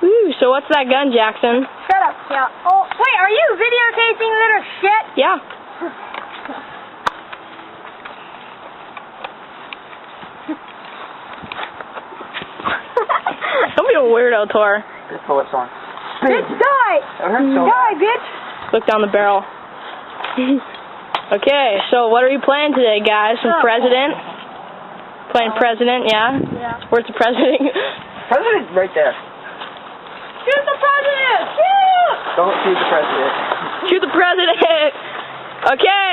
Woo, so what's that gun, Jackson? Shut up, yeah. Oh, wait, are you videotaping little shit? Yeah. Don't be a weirdo, Tor. Just pull this on. Bitch, die! Die, bitch! Look down the barrel. Okay, so what are we playing today, guys? Some president? Playing president, yeah? Yeah. Where's the president? President's right there. Shoot the president! Shoot! Don't shoot the president. Shoot the president! Okay,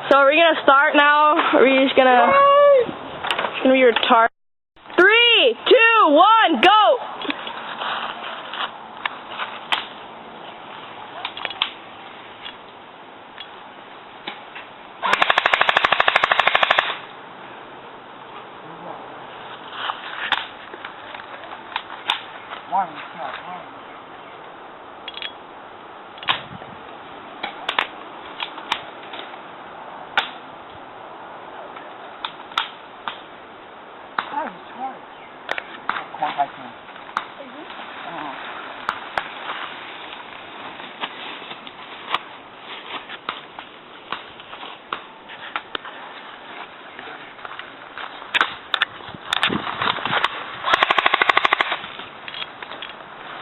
so are we gonna start now? Or are we just gonna... It's gonna be retarded. 3, 2, 1, go!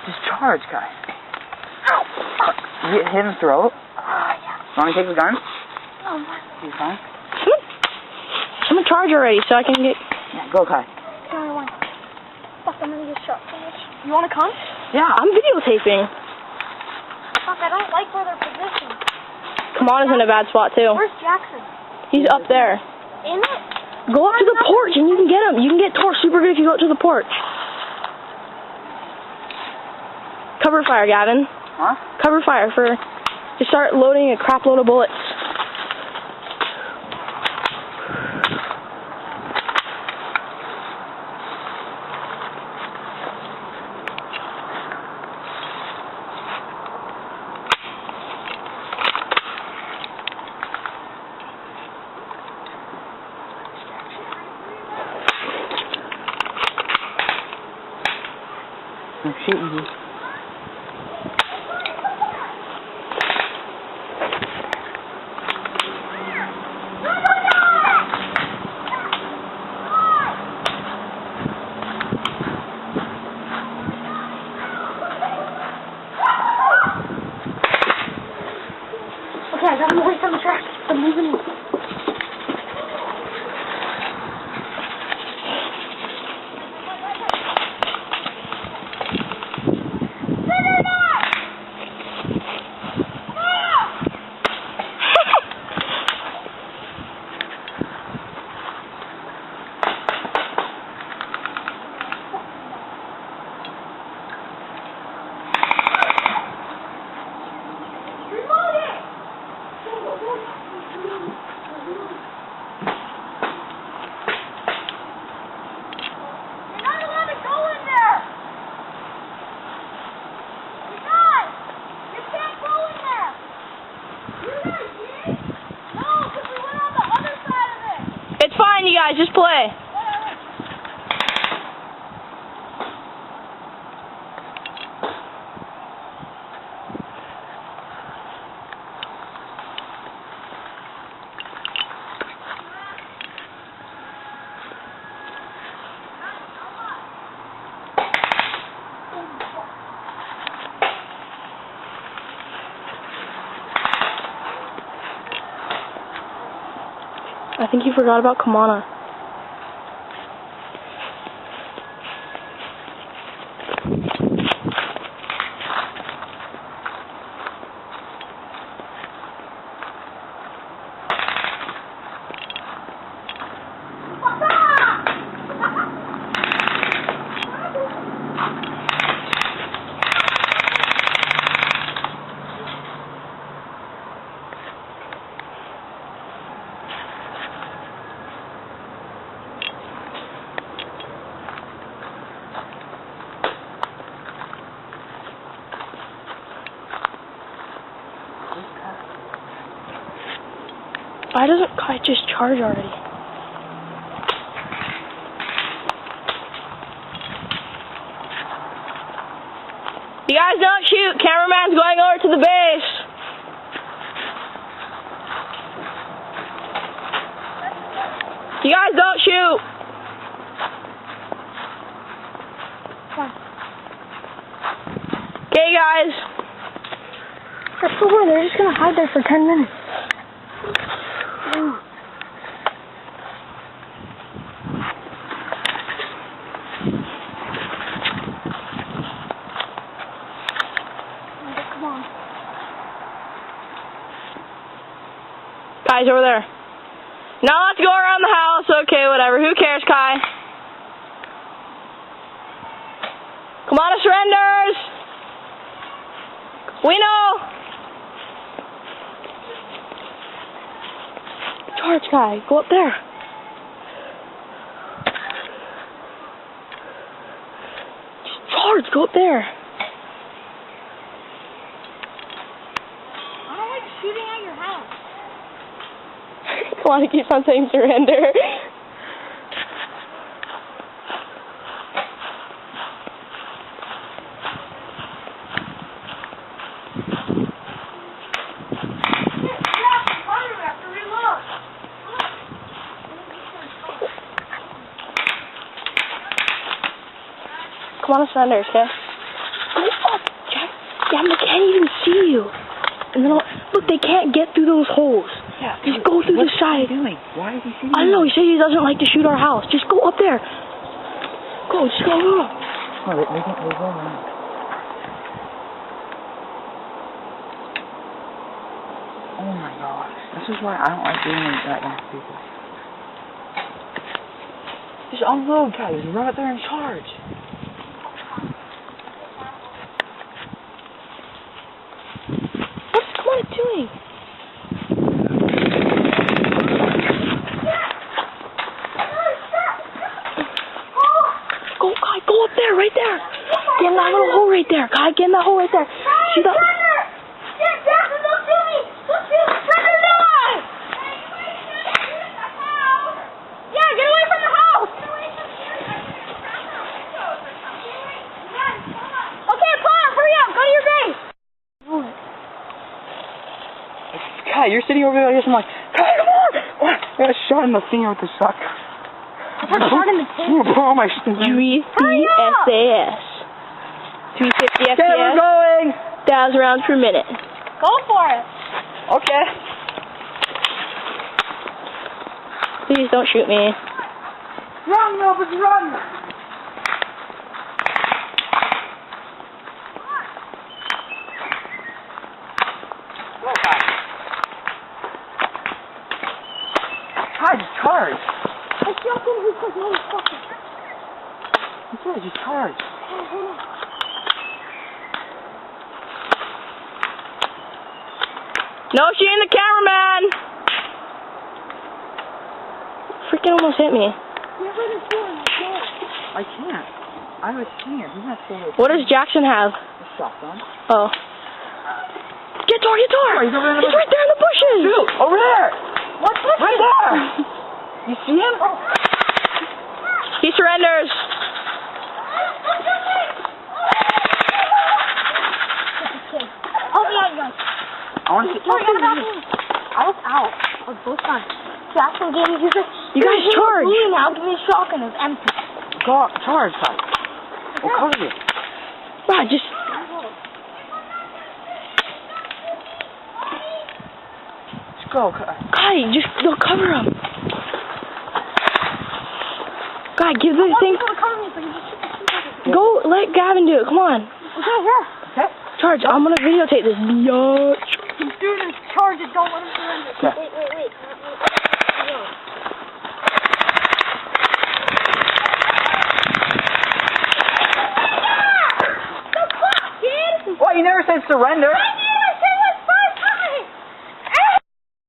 Just charge, guy. You hit him in the throat? You want me to take the gun? You fine? Someone charge already so I can get... Yeah, go, Kai. Fuck, I'm gonna get shot. You wanna come? Yeah, I'm videotaping. Fuck, I don't like where they're positioned. Kamana's in a bad spot, too. Where's Jackson? He's up there. In it? Go up to the porch and you can get him. You can get Tor super good if you go up to the porch. Cover fire, Gavin. Huh? Cover fire for... Just start loading a crap load of bullets. I'm shooting you. Okay, I got him away from the track. I'm moving him. It's fine, you guys. Just play. I think you forgot about Kamana. Why doesn't Kai just charge already? You guys don't shoot. Cameraman's going over to the base. You guys don't shoot. Okay, guys. That's so weird. They're just gonna hide there for 10 minutes. Come on. Guys, over there. Now let's go around the house. Okay, whatever. Who cares, Kai? Come on, surrenders. We know. Charge, Kai. Go up there. Just charge. Go up there. I don't like shooting at your house. Come on, he keeps on saying surrender. Come on, surrenders, okay? Oh, Jack. Yeah, they can't even see you. And then, look, they can't get through those holes. Yeah. Just go through the side. What are you doing? Why is he shooting? I don't know, he said he doesn't like to shoot our house. Just go up there. Go, just go. No, they go around. Oh my gosh. This is why I don't like doing that to people. Just unload, guys. Run up there and charge. What's Kamana doing? Go up there, right there. Get in that little hole right there. Kai, get in that hole right there. See that? Yeah, get away from the house. Okay, Paul, hurry up. Go to your base. Kai, you're sitting over there. I'm like, Kai, come on. I got shot in the finger with the shotgun. I got shot in the finger. Oh my. 350 Okay, FPS. we're going. 1,000 rounds per minute. Go for it. Okay. Please don't shoot me. Run, Melvin, run. Go, Kai. Kai, just charge. I shot him. He's like, motherfucker. He said just charge. Hold on. No shooting the cameraman. Freaking almost hit me. I can't. I have a stinger. He's not still What does Jackson have? a shotgun. Oh. Get Tor, get Tor! He's over there in the He's right there in the bushes! Shoot! Over there! What's this? Right there! You see him? He surrenders. Oh, yeah. I want to see. I was out. I was both done. Jackson gave me his. You guys charge. Now give me a shotgun. It was empty. Go up, charge, Kai. We'll cover you. Rod, just... Let's go, Kai. Kai, just they'll cover him. Guy, give the thing... Go, let Gavin do it. Come on. Okay, here. Okay. Charge. I'm gonna videotape this. Yo. Students, charge it. Don't let him surrender. Okay. Wait. What? You never said surrender.